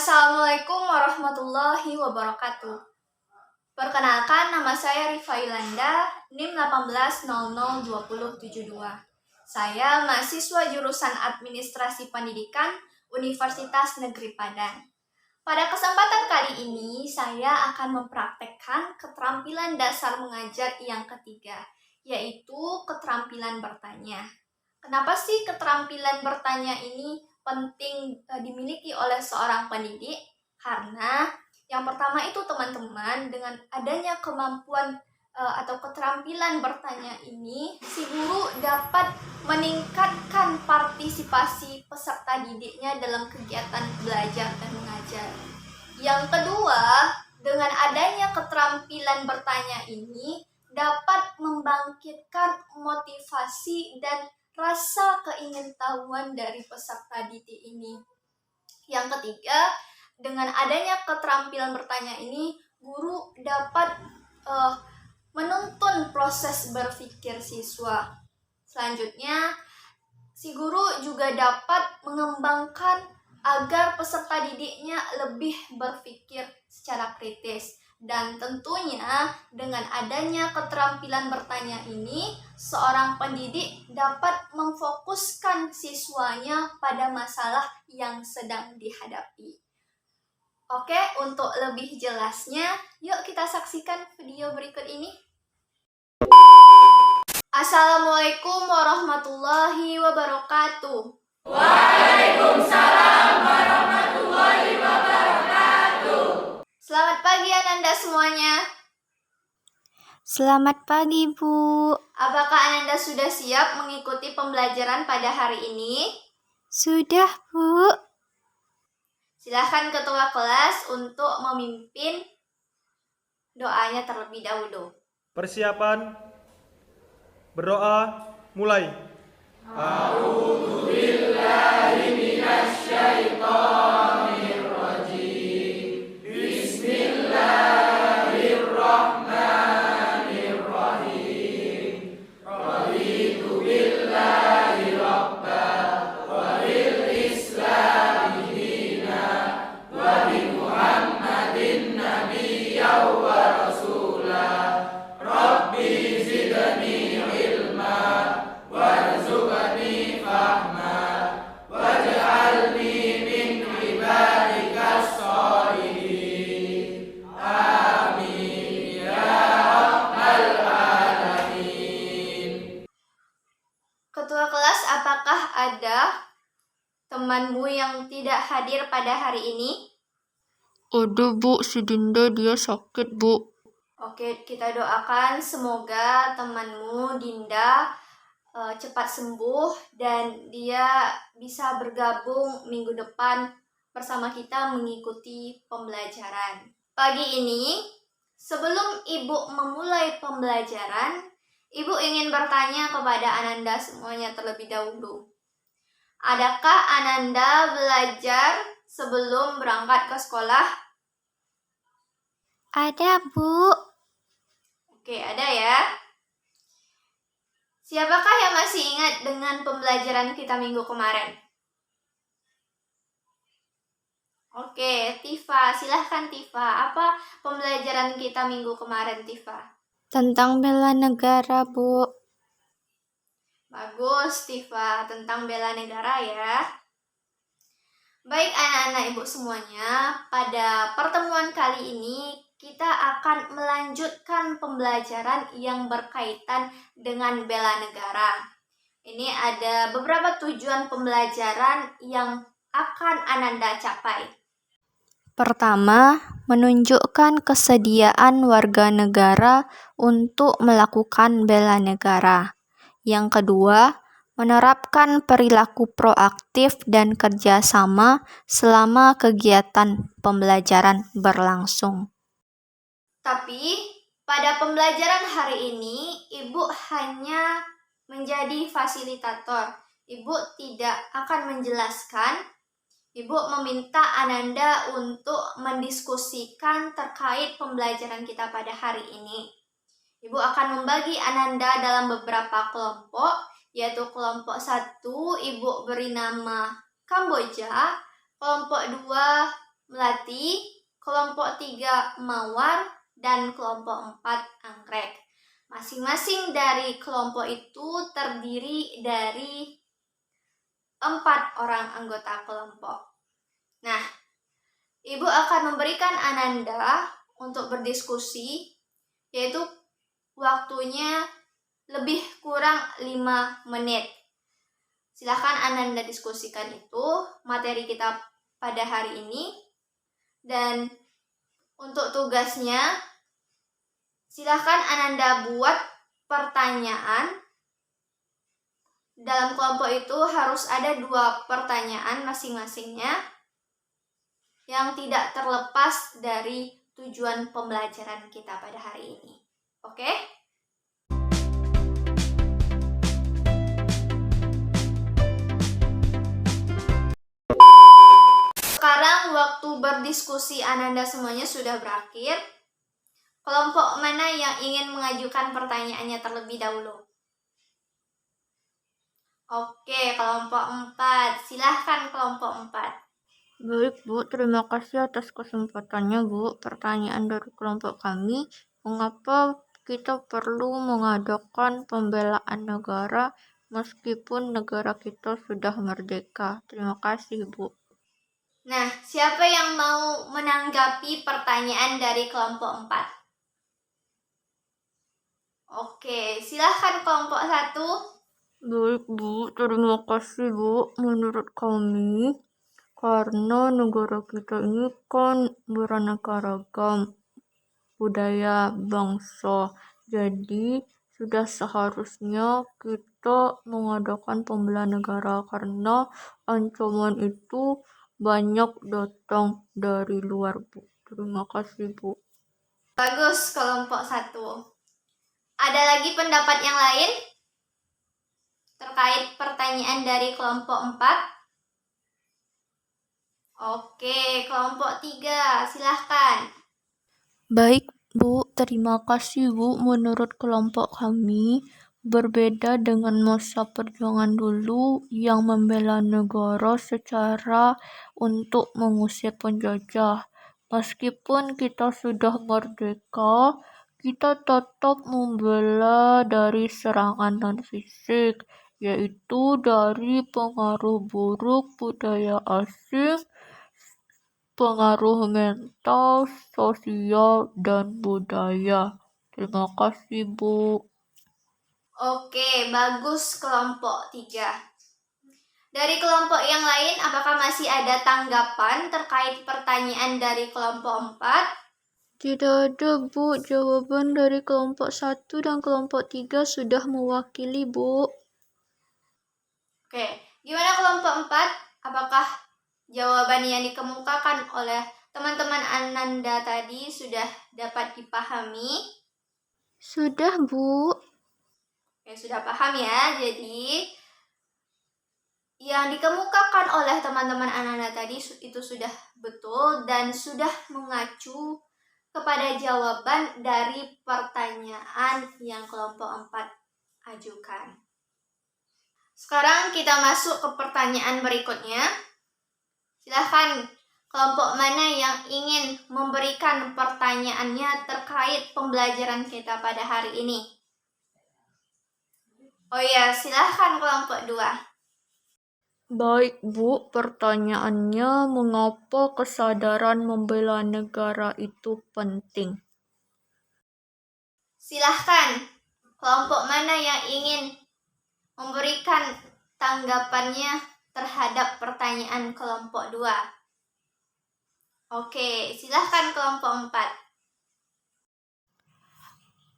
Assalamualaikum warahmatullahi wabarakatuh. Perkenalkan, nama saya Rifa Ilanda, NIM 18002072. Saya mahasiswa jurusan Administrasi Pendidikan Universitas Negeri Padang. Pada kesempatan kali ini, saya akan mempraktekkan keterampilan dasar mengajar yang ketiga, yaitu keterampilan bertanya. Kenapa sih keterampilan bertanya ini penting dimiliki oleh seorang pendidik? Karena yang pertama itu teman-teman, dengan adanya kemampuan atau keterampilan bertanya ini, si guru dapat meningkatkan partisipasi peserta didiknya dalam kegiatan belajar dan mengajar. Yang kedua, dengan adanya keterampilan bertanya ini dapat membangkitkan motivasi dan rasa keingintahuan dari peserta didik ini. Yang ketiga, dengan adanya keterampilan bertanya ini, guru dapat menuntun proses berpikir siswa. Selanjutnya, si guru juga dapat mengembangkan agar peserta didiknya lebih berpikir secara kritis. Dan tentunya dengan adanya keterampilan bertanya ini, seorang pendidik dapat memfokuskan siswanya pada masalah yang sedang dihadapi. Oke, untuk lebih jelasnya, yuk kita saksikan video berikut ini. Assalamualaikum warahmatullahi wabarakatuh. Waalaikumsalam warahmatullahi wabarakatuh. Selamat pagi Ananda semuanya. Selamat pagi, Bu. Apakah Ananda sudah siap mengikuti pembelajaran pada hari ini? Sudah, Bu. Silahkan ketua kelas untuk memimpin doanya terlebih dahulu. Persiapan berdoa mulai. A'udzu billahi minasyaitonir rajim. Bismillahirrahmanirrahim. Raditu billahi rabban wa bil islami dinan wa bi Muhammadin nabiyyan wa rasulah. Rabbi zidni ilma warzuqni fahma waj'alni min ibadikas sholihin. Amin ya rabbal alamin. Ketua kelas, apakah ada temanmu yang tidak hadir pada hari ini? Ada, Bu. Si Dinda dia sakit, Bu. Oke, kita doakan semoga temanmu Dinda cepat sembuh dan dia bisa bergabung minggu depan bersama kita mengikuti pembelajaran. Pagi ini, sebelum Ibu memulai pembelajaran, Ibu ingin bertanya kepada Ananda semuanya terlebih dahulu. Adakah Ananda belajar sebelum berangkat ke sekolah? Ada, Bu. Oke, ada ya. Siapakah yang masih ingat dengan pembelajaran kita minggu kemarin? Oke, Tifa, silahkan Tifa. Apa pembelajaran kita minggu kemarin, Tifa? Tentang bela negara, Bu. Bagus, Tifa, tentang bela negara ya. Baik anak-anak ibu semuanya, pada pertemuan kali ini kita akan melanjutkan pembelajaran yang berkaitan dengan bela negara. Ini ada beberapa tujuan pembelajaran yang akan Ananda capai. Pertama, menunjukkan kesediaan warga negara untuk melakukan bela negara. Yang kedua, menerapkan perilaku proaktif dan kerjasama selama kegiatan pembelajaran berlangsung. Tapi pada pembelajaran hari ini, Ibu hanya menjadi fasilitator. Ibu tidak akan menjelaskan. Ibu meminta Ananda untuk mendiskusikan terkait pembelajaran kita pada hari ini. Ibu akan membagi Ananda dalam beberapa kelompok, yaitu kelompok 1 Ibu beri nama Kamboja, kelompok 2 melati, kelompok 3 mawar, dan kelompok 4 anggrek. Masing-masing dari kelompok itu terdiri dari 4 orang anggota kelompok. Nah, Ibu akan memberikan Ananda untuk berdiskusi, yaitu waktunya lebih kurang 5 menit. Silahkan Ananda diskusikan itu materi kita pada hari ini. Dan untuk tugasnya, silahkan Ananda buat pertanyaan. Dalam kelompok itu harus ada 2 pertanyaan masing-masingnya yang tidak terlepas dari tujuan pembelajaran kita pada hari ini. Oke? Sekarang waktu berdiskusi Ananda semuanya sudah berakhir. Kelompok mana yang ingin mengajukan pertanyaannya terlebih dahulu? Oke, kelompok 4. Silahkan kelompok 4. Baik, Bu. Terima kasih atas kesempatannya, Bu. Pertanyaan dari kelompok kami, mengapa kita perlu mengadakan pembelaan negara meskipun negara kita sudah merdeka? Terima kasih, Bu. Nah, siapa yang mau menanggapi pertanyaan dari kelompok 4? Oke, silahkan kelompok 1. Baik, Bu. Terima kasih, Bu. Menurut kami, karena negara kita ini kan beraneka ragam budaya bangsa, jadi sudah seharusnya kita mengadakan pembelaan negara karena ancaman itu banyak datang dari luar, Bu. Terima kasih, Bu. Bagus, kelompok 1. Ada lagi pendapat yang lain terkait pertanyaan dari kelompok 4? Oke, kelompok 3, silahkan. Baik, Bu. Terima kasih, Bu. Menurut kelompok kami, berbeda dengan masa perjuangan dulu yang membela negara secara untuk mengusir penjajah. Meskipun kita sudah merdeka, kita tetap membela dari serangan non-fisik, yaitu dari pengaruh buruk budaya asing, pengaruh mental, sosial, dan budaya. Terima kasih, Bu. Oke, bagus kelompok 3. Dari kelompok yang lain, apakah masih ada tanggapan terkait pertanyaan dari kelompok 4? Tidak ada, Bu. Jawaban dari kelompok 1 dan kelompok 3 sudah mewakili, Bu. Oke, gimana kelompok 4? Apakah jawaban yang dikemukakan oleh teman-teman Ananda tadi sudah dapat dipahami? Sudah, Bu. Oke, sudah paham ya. Jadi, yang dikemukakan oleh teman-teman Ananda tadi itu sudah betul dan sudah mengacu kepada jawaban dari pertanyaan yang kelompok 4 ajukan. Sekarang kita masuk ke pertanyaan berikutnya. Silahkan kelompok mana yang ingin memberikan pertanyaannya terkait pembelajaran kita pada hari ini? Oh ya, silahkan kelompok 2. Baik, Bu. Pertanyaannya, mengapa kesadaran membela negara itu penting? Silahkan kelompok mana yang ingin memberikan tanggapannya terhadap pertanyaan kelompok 2. Oke, silahkan kelompok 4.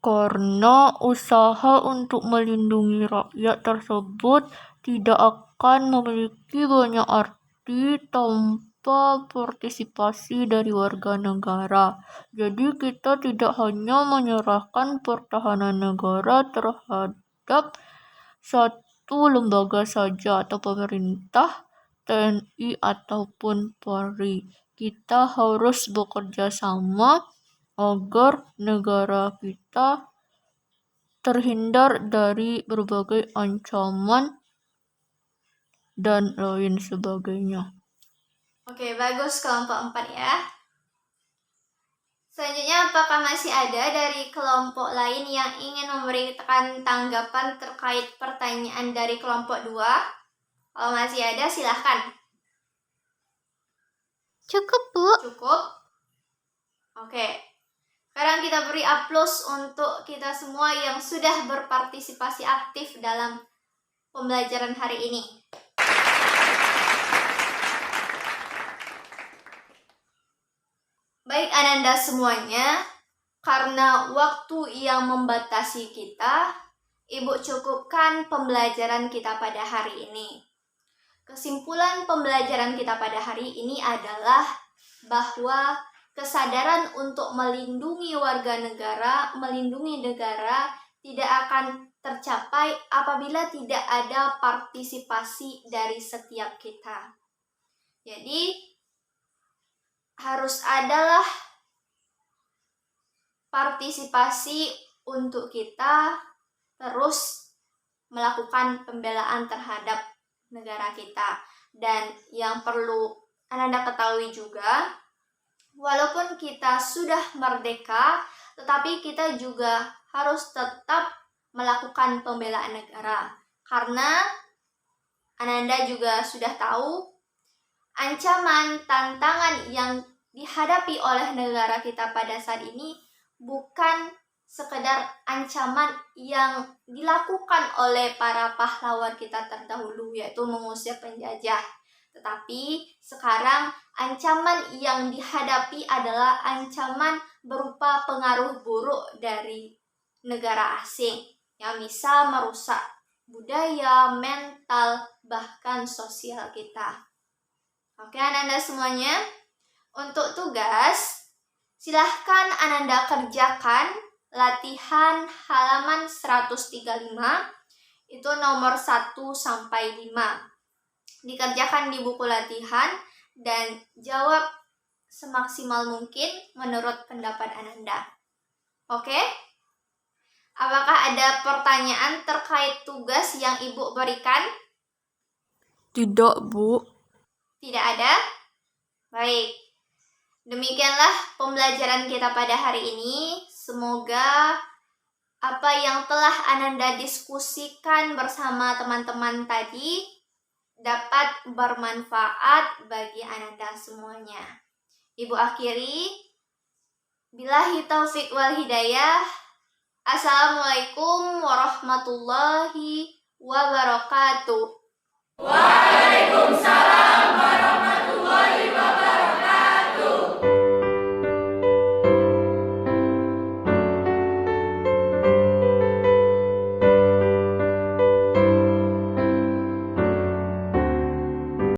Karena usaha untuk melindungi rakyat tersebut tidak akan memiliki banyak arti tanpa partisipasi dari warga negara. Jadi kita tidak hanya menyerahkan pertahanan negara terhadap satu lembaga saja atau pemerintah, TNI ataupun Polri. Kita harus bekerja sama agar negara kita terhindar dari berbagai ancaman dan lain sebagainya. Oke, bagus kelompok 4 ya. Selanjutnya, apakah masih ada dari kelompok lain yang ingin memberikan tanggapan terkait pertanyaan dari kelompok 2? Kalau masih ada, silahkan. Cukup, Bu. Cukup? Oke. Sekarang kita beri aplaus untuk kita semua yang sudah berpartisipasi aktif dalam pembelajaran hari ini. Baik Ananda semuanya, karena waktu yang membatasi kita, Ibu cukupkan pembelajaran kita pada hari ini. Kesimpulan pembelajaran kita pada hari ini adalah bahwa kesadaran untuk melindungi warga negara, melindungi negara tidak akan tercapai apabila tidak ada partisipasi dari setiap kita. Jadi, harus adalah partisipasi untuk kita terus melakukan pembelaan terhadap negara kita. Dan yang perlu Anda ketahui juga, walaupun kita sudah merdeka, tetapi kita juga harus tetap melakukan pembelaan negara. Karena Ananda juga sudah tahu, ancaman, tantangan yang dihadapi oleh negara kita pada saat ini bukan sekedar ancaman yang dilakukan oleh para pahlawan kita terdahulu, yaitu mengusir penjajah. Tetapi sekarang ancaman yang dihadapi adalah ancaman berupa pengaruh buruk dari negara asing yang bisa merusak budaya, mental, bahkan sosial kita. Oke, Ananda semuanya, untuk tugas, silahkan Ananda kerjakan latihan halaman 135, itu nomor 1 sampai 5. Dikerjakan di buku latihan dan jawab semaksimal mungkin menurut pendapat Ananda. Oke? Apakah ada pertanyaan terkait tugas yang Ibu berikan? Tidak, Bu. Tidak ada? Baik. Demikianlah pembelajaran kita pada hari ini. Semoga apa yang telah Ananda diskusikan bersama teman-teman tadi dapat bermanfaat bagi Ananda semuanya. Ibu akhiri, billahi taufiq wal hidayah. Assalamualaikum warahmatullahi